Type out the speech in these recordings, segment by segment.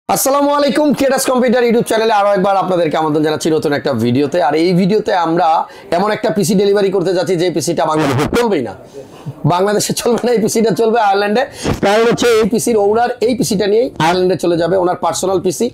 আসসালামু আলাইকুম কেডাস computer YouTube চ্যানেলে আরো একবার আপনাদেরকে আমন্ত্রণ জানাচ্ছি নতুন একটা ভিডিওতে। আর এই ভিডিওতে আমরা এমন একটা পিসি ডেলিভারি করতে যাচ্ছি যে পিসিটা বাংলাদেশে চলবেই না, বাংলাদেশে চলবে না, এই পিসিটা চলবে আয়ারল্যান্ডে। কারণ হচ্ছে এই পিসির ওনার এই পিসিটা নিয়েই আয়ারল্যান্ডে চলে যাবে, ওনার পার্সোনাল পিসি।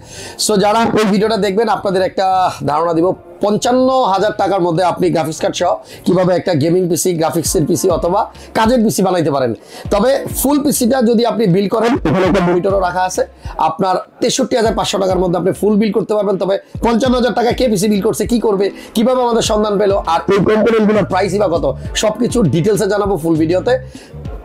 সো যারা এই ভিডিওটা দেখবেন আপনাদের একটা ধারণা দিব 55,000 টাকার মধ্যে আপনি গ্রাফিক্স কার্ড সহ কিভাবে একটা গেমিং পিসি, গ্রাফিক্সের পিসি অথবা কাজের পিসি বানাইতে পারেন। তবে ফুল পিসিটা যদি আপনি বিল করেন, এখানে একটা মনিটরও রাখা আছে, আপনার 63,500 টাকার মধ্যে আপনি ফুল বিল করতে পারবেন। তবে 55,000 টাকা কে পিসি বিল করছে, কি করবে, কিভাবে আমাদের সন্ধান পেলো, আর এই কম্পোনেন্টগুলোর প্রাইসই বা কত, সবকিছু ডিটেলসে জানাবো ফুল ভিডিওতে।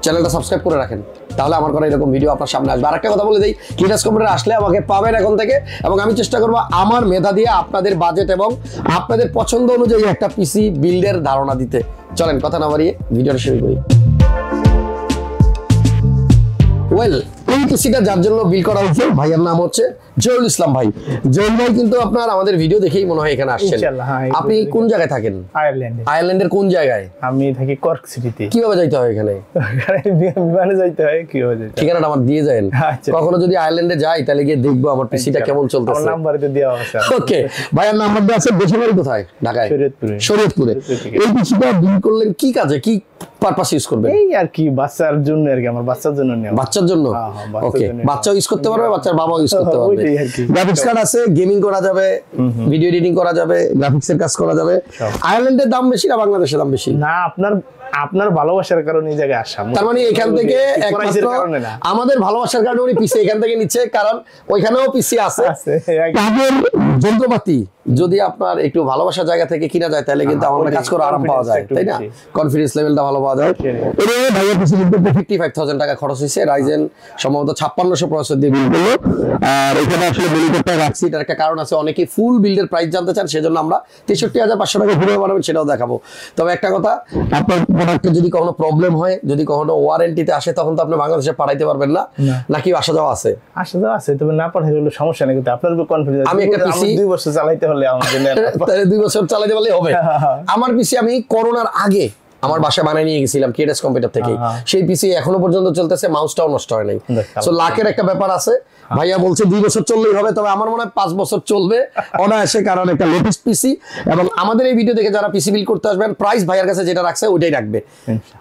চ্যানেলটা সাবস্ক্রাইব করে রাখেন, তাহলে আমার করা এরকম ভিডিও আপনার সামনে আসবে। আরেকটা কথা বলে দিই, কেডাস কম্পিউটার আসলে আমাকে পাবেন এখন থেকে, এবং আমি চেষ্টা করবো আমার মেধা দিয়ে আপনাদের বাজেট এবং আপনাদের পছন্দ অনুযায়ী একটা পিসি বিল্ডের ধারণা দিতে। চলেন কথা না বাড়িয়ে ভিডিওটা শুরু করি। ওয়েল, এই পিসিটা যার জন্য বিল করা হয়েছে ভাইয়ের নাম হচ্ছে জহুরুল ইসলাম ভাই। জহুরুল ভাই কিন্তু আপনার আমাদের ভিডিও দেখেই মনে হয় এখানে আসছেন। আপনি কোন জায়গায় থাকেন? আয়ারল্যান্ডে। আয়ারল্যান্ডের কোন জায়গায়? আমি থাকি কর্ক সিটিতে। কিভাবে যাইতে হয় এখানে? বিমানে যাইতে হয়। কিভাবে যাইতে? ঠিকানাটা আমার দিয়ে যান। কখনো যদি আয়ারল্যান্ডে যাই তাহলে গিয়ে দেখবো আমার পিসিটা কেমন চলতেছে। আমার নাম্বারতে দেওয়া আছে। ওকে, ভাইয়ের নাম্বার দেওয়া আছে। দেশের বাড়ি কোথায়? ঢাকায়, শরীয়তপুরে। শরীয়তপুরে। এই পিসিটা বিল করলেন কি কাজে, কি পারপাস ইউজ করবেন? এই আর কি বাচ্চার জন্য আর কি, আমার বাচ্চার জন্য নেওয়া। বাচ্চার জন্য? ওকে, বাচ্চাও ইউজ করতে পারবে, বাচ্চার বাবাও ইউজ করতে পারবে। গ্রাফিক্স কার্ড আছে, গেমিং করা যাবে, ভিডিও এডিটিং করা যাবে, গ্রাফিক্সের কাজ করা যাবে। আয়ারল্যান্ডের দাম বেশি না বাংলাদেশের দাম বেশি? না, আপনার ভালোবাসার কারণে এই জায়গায় আসা। তার মানে এখান থেকে একমাত্র আমাদের ভালোবাসার কারণে উনি পিসি এখান থেকে নিচ্ছে, কারণ ওইখানেও পিসি আছে। তাদের যন্ত্রপাতি যদি আপনার একটু ভালোবাসার জায়গা থেকে কিনা যায় তাহলে কিন্তু আমাদের কাজ করে আরাম পাওয়া যায়, তাই না? কনফিডেন্স লেভেলটা ভালো পাওয়া যায়। এর ভাইয়ের পিসি কিন্তু 55,000 টাকা খরচ হয়েছে। রাইজেন সম্ভবত 5600 প্রসেসর দিয়ে বিল করলো। আর এখানে আসলে মনিটরটা রাখছি, এটার একটা কারণ আছে, অনেকে ফুল বিল্ডের প্রাইস জানতে চান, সেজন্য আমরা 63,500 টাকা ঘুরে বানাবেন সেটাও দেখাবো। তবে একটা কথা, আপনার প্রোডাক্টে যদি কোনো প্রবলেম হয়, যদি কোনো ওয়ারেন্টিতে আসে, তখন তো আপনি বাংলাদেশে পাঠাইতে পারবেন না, নাকি আসা যাওয়া আছে? আসা যাওয়া আছে, তবে না পাঠাইলে হলো সমস্যা নেই, কিন্তু আপনার উপর কনফিডেন্স। আমি একটা পিসি 2 বছর চালাইতে হলে আমার জন্য তাহলে 2 বছর চালাইতে পারলে হবে। আমার পিসি আমি করোনার আগে আমার বাসায় বানিয়ে নিয়ে গেছিলাম কেডাস কম্পিউটার থেকে। সেই পিসি এখনো পর্যন্ত চলতেছে, মাউসটাও নষ্ট হয় নাই। সো লাকের একটা ব্যাপার আছে। ভাইয়া বলছে 2 বছর চললেই হবে, তবে আমার মনে হয় 5 বছর চলবে অনায়াসে, কারণ একটা লেটেস্ট পিসি। এবং আমাদের এই ভিডিও দেখে যারা পিসি বিল করতে আসবেন, প্রাইস ভাইয়ার কাছে যেটা রাখছে ওইটাই রাখবে।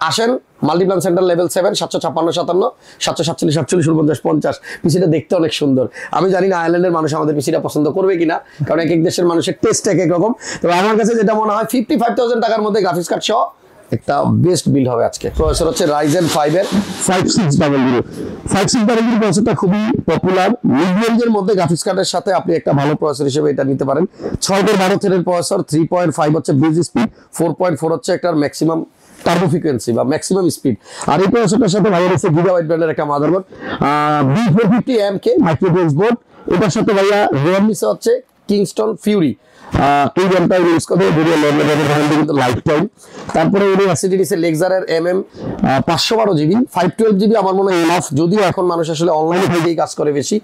আসেন, মাল্টিপ্লান সেন্টার লেভেল 7, 756 57 747 47 49 50। পিসিটা দেখতে অনেক সুন্দর। আমি জানি না আয়ারল্যান্ডের মানুষ আমাদের পিসিটা পছন্দ করবে কিনা, কারণ এক এক দেশের মানুষের টেস্ট এক এক রকম। তবে আমার কাছে যেটা মনে হয় 55,000 টাকার মধ্যে গ্রাফিক্স কার্ড সহ একটা বেস্ট বিল হবে আজকে। প্রসেসর হচ্ছে রাইজেন 5 এর 5600। 5600 প্রসেসরটা খুবই পপুলার। মিড রেঞ্জের মধ্যে গ্রাফিক্স কার্ডের সাথে আপনি একটা ভালো প্রসেসর হিসেবে এটা নিতে পারেন। 6/12 থ্রেডের প্রসেসর, 3.5 হচ্ছে বেস স্পিড, 4.4 হচ্ছে একটা ম্যাক্সিমাম টার্বো ফ্রিকোয়েন্সি বা ম্যাক্সিমাম স্পিড। আর এই প্রসেসরটার সাথে ভাইয়া রয়েছে গিগাবাইট ব্র্যান্ডের একটা মাদারবোর্ড, B450MK মাইক্রো বোর্ড। এটার সাথে ভাইয়া র্যাম নিচে হচ্ছে কিংস্টন ফিউরি। এই র্যামটা ইউজ করবে, ভিডিও কিন্তু লাইফ টাইম। তারপরে উনি অ্যাসিডিটিসের লেক্সারের MM 512 GB, 512 GB আমার মনে হয় এনাফ। যদিও এখন মানুষ আসলে অনলাইনে থেকেই কাজ করে বেশি,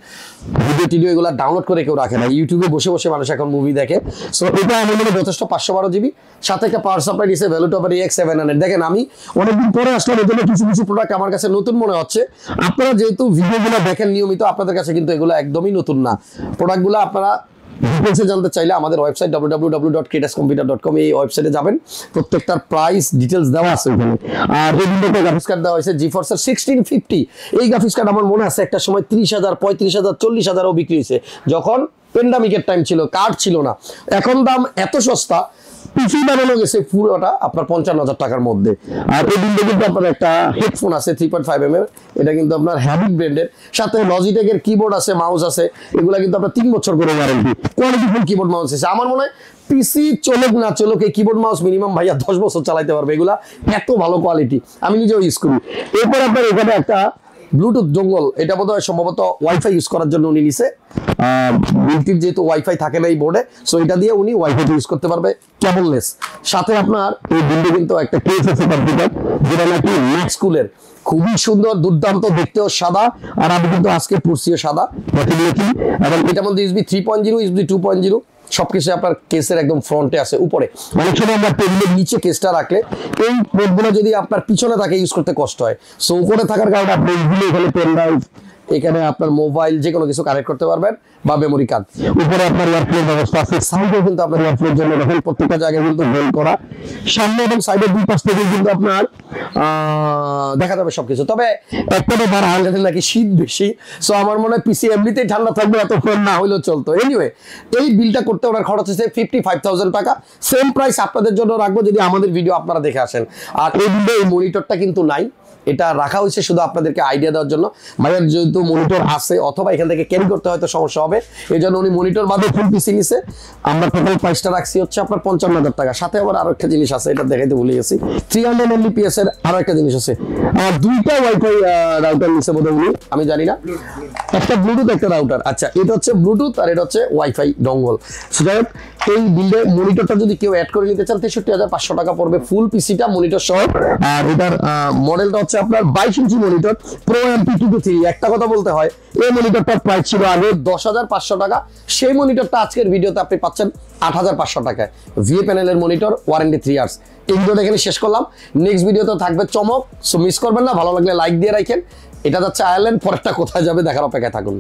ভিডিও টিডিও এগুলো ডাউনলোড করে কেউ রাখে না, ইউটিউবে বসে বসে মানুষ এখন মুভি দেখে। সো এটা আমার মনে যথেষ্ট। 512 GB, সাথে একটা পাওয়ার সাপ্লাই দিয়েছে ভ্যালুটপার EX700। দেখেন, আমি অনেকদিন পরে আসলে এর জন্য কিছু কিছু প্রোডাক্ট আমার কাছে নতুন মনে হচ্ছে। আপনারা যেহেতু ভিডিওগুলো দেখেন নিয়মিত, আপনাদের কাছে কিন্তু এগুলো একদমই নতুন না। প্রোডাক্টগুলো আপনারা ডিটেলসে জানতে চাইলে আমাদের ওয়েবসাইট www.kedascomputer.com, এই ওয়েবসাইটে যাবেন, প্রত্যেকটার প্রাইস ডিটেলস দেওয়া আছে ওখানে। আর এই ভিডিওতে গ্রাফিক্স কার্ড দেওয়া হয়েছে GeForce 1650। এই গ্রাফিক্স কার্ড আমার মনে আছে একটা সময় 30,000, 35,000, 40,000ও বিক্রি হয়েছে, যখন প্যান্ডামিকের টাইম ছিল, কার্ড ছিল না। এখন দাম এত সস্তা, পিসি বানানো গেছে পুরোটা আপনার 55,000 টাকার মধ্যে। আর এই বিল্ডে কিন্তু আপনার একটা হেডফোন আছে 3.5mm, এটা কিন্তু আপনার হ্যাবিট ব্র্যান্ডের, সাথে লজিটেকের কিবোর্ড আছে, মাউস আছে। এগুলা কিন্তু আপনার 3 বছর করে ওয়ারেন্টি, কোয়ালিটিফুল কিবোর্ড মাউস আছে। আমার মনে হয় পিসি চলুক না চলুক, এই কিবোর্ড মাউস মিনিমাম ভাইয়া 10 বছর চালাইতে পারবে, এগুলা এত ভালো কোয়ালিটি, আমি নিজেও ইউজ করি। এরপর আপনার এখানে একটা ব্লুটুথ জঙ্গল, এটা বোধহয় সম্ভবত ওয়াইফাই ইউজ করার জন্য উনি নিছে। বিল্টির যেহেতু ওয়াইফাই থাকে না এই বোর্ডে, সো এটা দিয়ে উনি ওয়াইফাই ইউজ করতে পারবে কেবললেস। সাথে আপনার এই বিল্ডে কিন্তু একটা কেস আছে কম্পিউটার, যেটা নাকি ম্যাক্স কুলের, খুবই সুন্দর, দুর্দান্ত, দেখতেও সাদা। আর আমি কিন্তু আজকে পড়ছিও সাদা, এবং এটার মধ্যে USB 3.0, USB 2.0 সবকিছু আপনার কেসের একদম ফ্রন্টে আছে, উপরে। অনেক সময় আমরা টেবিলের নিচে কেসটা রাখলে এই পোর্টগুলো যদি আপনার পিছনে থাকে ইউজ করতে কষ্ট হয়, সো উপরে থাকার কারণে আপনি এখানে পেন ড্রাইভ, এখানে আপনার মোবাইল যে কোনো কিছু কানেক্ট করতে পারবেন বা মেমোরি কার্ড। উপরে আপনার এয়ারপ্লেন ব্যবস্থা আছে, সাইডে কিন্তু আপনার এয়ারপ্লেন জন্য দেখেন প্রত্যেকটা জায়গায় কিন্তু হোল্ড করা, সামনে এবং সাইডের দুই পাশ থেকে কিন্তু আপনার দেখা যাবে সবকিছু। তবে একটা ব্যাপার আনলেন নাকি শীত বেশি, সো আমার মনে হয় পিসি এমনিতেই ঠান্ডা থাকবে, এতক্ষণ না হইলেও চলতো। এনিওয়ে এই বিলটা করতে ওনার খরচ হচ্ছে 55,000 টাকা। সেম প্রাইস আপনাদের জন্য রাখবো যদি আমাদের ভিডিও আপনারা দেখে আসেন। আর এই বিলে এই মনিটরটা কিন্তু নাই, এটা রাখা হয়েছে শুধু আপনাদেরকে আইডিয়া দেওয়ার জন্য। ভাইয়ের যেহেতু মনিটর আছে অথবা এখান থেকে ক্যারি করতে হয়তো সমস্যা হবে, এই জন্য উনি মনিটর বাদে ফুল পিসি নিছে। আমরা টোটাল প্রাইসটা রাখছি হচ্ছে আপনার 55,000 টাকা। সাথে আবার আরো একটা জিনিস আছে, এটা দেখাইতে ভুলে গেছি, 300 Mbps এর আরো একটা জিনিস আছে। আর দুইটা ওয়াইফাই রাউটার নিছে বোধহয় উনি, আমি জানি না, একটা ব্লুটুথ একটা রাউটার। আচ্ছা এটা হচ্ছে ব্লুটুথ আর এটা হচ্ছে ওয়াইফাই ডঙ্গল। যাই হোক এই বিলে মনিটরটা যদি কেউ অ্যাড করে নিতে চান 63,500 টাকা পড়বে ফুল পিসিটা মনিটর সহ। আর এটার মডেলটা হচ্ছে আপনার 22 ইঞ্চি মনিটর প্রো MP223। একটা কথা বলতে হয়, এই মনিটরটার প্রাইস ছিল আগে 10,500 টাকা, সেই মনিটরটা আজকের ভিডিওতে আপনি পাচ্ছেন 8,500 টাকায়। ভিএ প্যানেলের মনিটর, ওয়ারেন্টি 3 ইয়ার্স। এই ভিডিওটা এখানে শেষ করলাম, নেক্সট ভিডিওতে থাকবে চমক, সো মিস করবেন না। ভালো লাগলে লাইক দিয়ে রাখেন। এটা যাচ্ছে আয়ারল্যান্ড, পরেরটা কোথায় যাবে দেখার অপেক্ষায় থাকুন।